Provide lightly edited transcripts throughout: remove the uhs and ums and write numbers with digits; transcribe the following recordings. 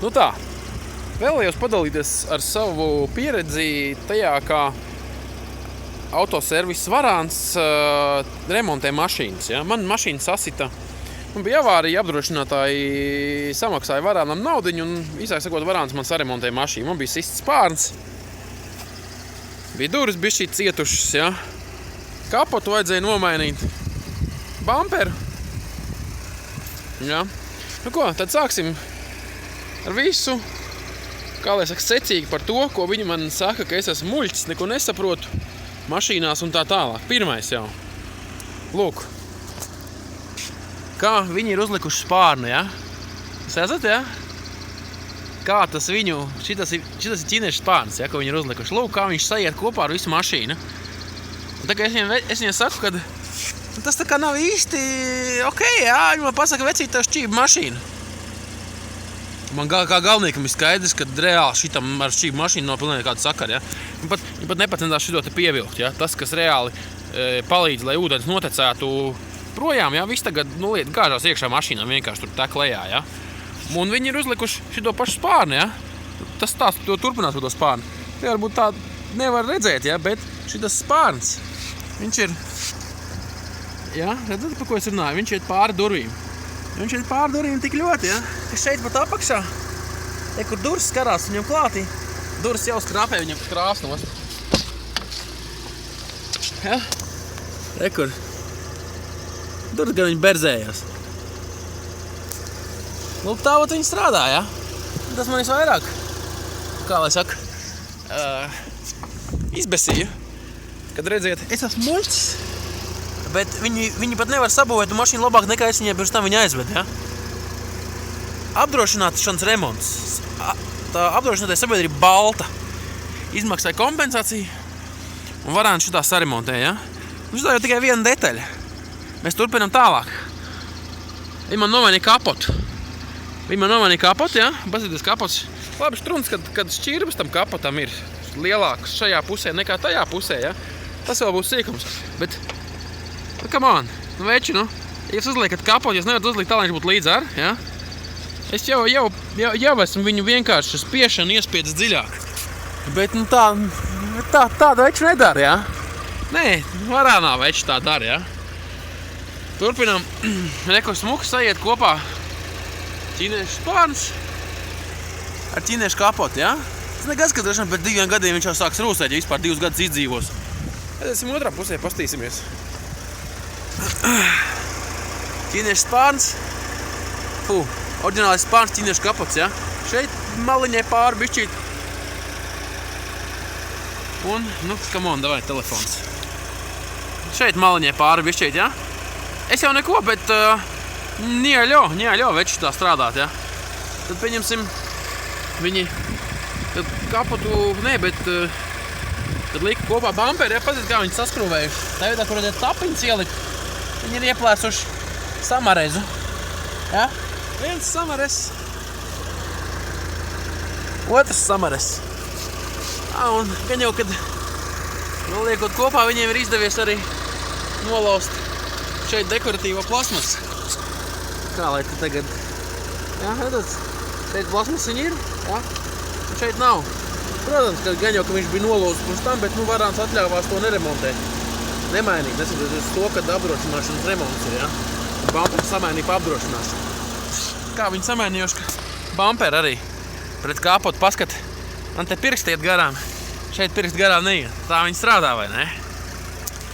Nu tā, vēlējos padalīties ar savu pieredzi tajā, kā autoservis Varāns remontē mašīnas. Ja? Man mašīna sasita. Man bija avārija, apdrošinātāji samaksāja Varānam naudiņu un īsāk sakot, Varāns man saremontēja mašīnu. Man bija sists spārns, bija durvis bišķī cietušas, ja? Kapotu vajadzēja nomainīt, bamperu. Ja? Nu ko, tad sāksim ar visu, kā lai saka, secīgi par to, ko viņi man saka, ka es esmu muļķis, neko nesaprotu mašīnās un tā tālāk. Pirmais jau. Lūk. Kā viņi ir uzlikuši spārnu, ja? Jūs esat, ja? Kā tas viņu, šitas ir ķīniešu spārns, ja, ko viņi ir uzlikuši. Lūk, kā viņš sajiet kopā ar visu mašīnu. Un tā kā es viņiem saku, ka tas tā kā nav īsti ok, ja? Viņi man pasaka, vecīt, tev šķība mašīna. Man kā galveniekam ir skaidrs, ka reāli šitam ar šķību mašīnu nav pilnīgi kāda sakara, ja? Viņi pat nepacentās šito te pievilkt, ja? Tas, kas reāli palīdz, lai ūdens notecētu projām, ja? Viss tagad gāžās iekšā mašīnām, vienkārši tur tek lejā, ja? Un viņi ir uzlikuši šito pašu spārnu, ja? Tas tās to turpinās par to spārnu. Te varbūt tā nevar redzēt, ja? Bet šitas spārns, viņš ir, ja? Redzat, par ko es runāju? Viņš iet pāri durvīm. Viņš iet pāri durvīm tik ļoti, ja? Ka šeit pat apakšā, kur durvis skarās viņam klātī, durvis jau skrāpē viņam krāsnos. Ja? Kur. Durvis gan viņi berzējās. Nu, tā vat viņi strādā, ja? Tas man visvairāk, kā lai saka, izbesīja. Kad redziet, es esmu muļķis, bet viņi pat nevar sabūvēt mašīnu labāk nekā es viņai pirms tam viņa aizved, ja? Apdrošināšanas remonts. Tā apdrošinātāja sabiedrība Balta izmaksāja kompensāciju un Varāns šitā saremontē, ja? Un šitā jau tikai viena detaļa. Mēs turpinām tālāk. Viņi man nomainīja kapotu. Ja? Paskaties kapots. Labi strunts, kad šķirbas tam kapotam ir lielāks šajā pusē nekā tajā pusē, ja? Tas vēl būs sīkums. Bet, come on, veči, ja jūs uzliekat kapotu, jūs nevarat uzlikt tā, lai viņš būtu līdz ar, ja? Es jau esmu viņu vienkārši spiešanu iespiedis dziļāk. Bet, nu tāda veči nedara, ja? Nē, Varānā veči tā dara, ja? Turpinām, reko smuku sajiet kopā ķīniešu spārns ar ķīniešu kapotu, ja? Tas nekas, ka droši pēc 2 gadiem viņš jau sāks rūsēt, ja vispār 2 gadus izdzīvos. Aiziesim otrā pusē, pastīsimies. Ķīniešu spārns. Oriģinālais spārns, ķīniešu kapots, ja? Šeit maliņai pāri bišķīt. Un, nu, come on, davai, telefons. Šeit maliņai pāri bišķīt, ja? Es jau neko, bet nieļo veči tā strādāt, ja? Tad pieņemsim viņi, tad kapotu, bet tad lika kopā bamperi, ja? Paziet, kā viņi saskrūvējuši. Tā viedā, kur ir tapiņas ielikt, viņi ir ieplēsuši samarezu, ja? Viens samares, otrs samares. Un gan jau, kad liekot kopā, viņiem ir izdevies arī nolaust šeit dekoratīvo plasmas. Kā lai te tagad, ja, redzat, šeit plasmas viņi ir, ja, un šeit nav. Protams, ka gan jau, ka viņš bija nolauzts pirms tam, bet, nu, Varāns atļāvās to neremontēt. Nemainīt, neskatoties to, kad apdrošināšanas remonts ir, ja. Bamperu samainīja pa apdrošināšanu. Kā viņi samainījuši, ka bamperu arī pret kapotu paskat, man te pirksti iet garām. Šeit pirksti garām neiet. Tā viņi strādā, vai ne?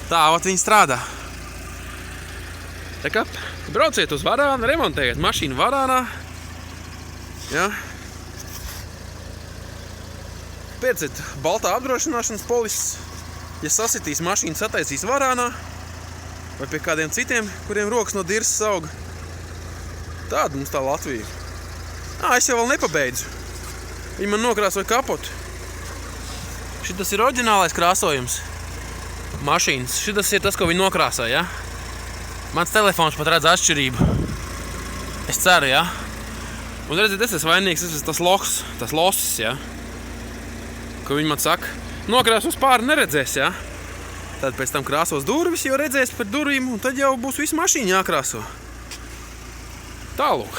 Tā, vat viņi strādā. Tā kā brauciet uz Varānu, remontējiet mašīnu Varānā. Ja? Pērciet baltā apdrošināšanas polises. Ja sasitīs mašīnu, sataisīs Varānā. Vai pie kādiem citiem, kuriem rokas no dirsas auga. Tāda mums tā Latvija. Es jau vēl nepabeidzu. Viņi man nokrāsoja kapotu. Šitas ir oriģinālais krāsojums mašīnas. Šitas ir tas, ko viņi nokrāsoja, ja? Mans telefons pat redz atšķirību. Es ceru, ja? Un redziet, es esmu vainīgs, es esmu tas losis, ja? Ko viņi man saka. Nokrāsos pāri neredzēs, ja? Tad pēc tam krāsos durvis, jo redzēs par durvīm, un tad jau būs visu mašīnu jākrāso. Tālūk.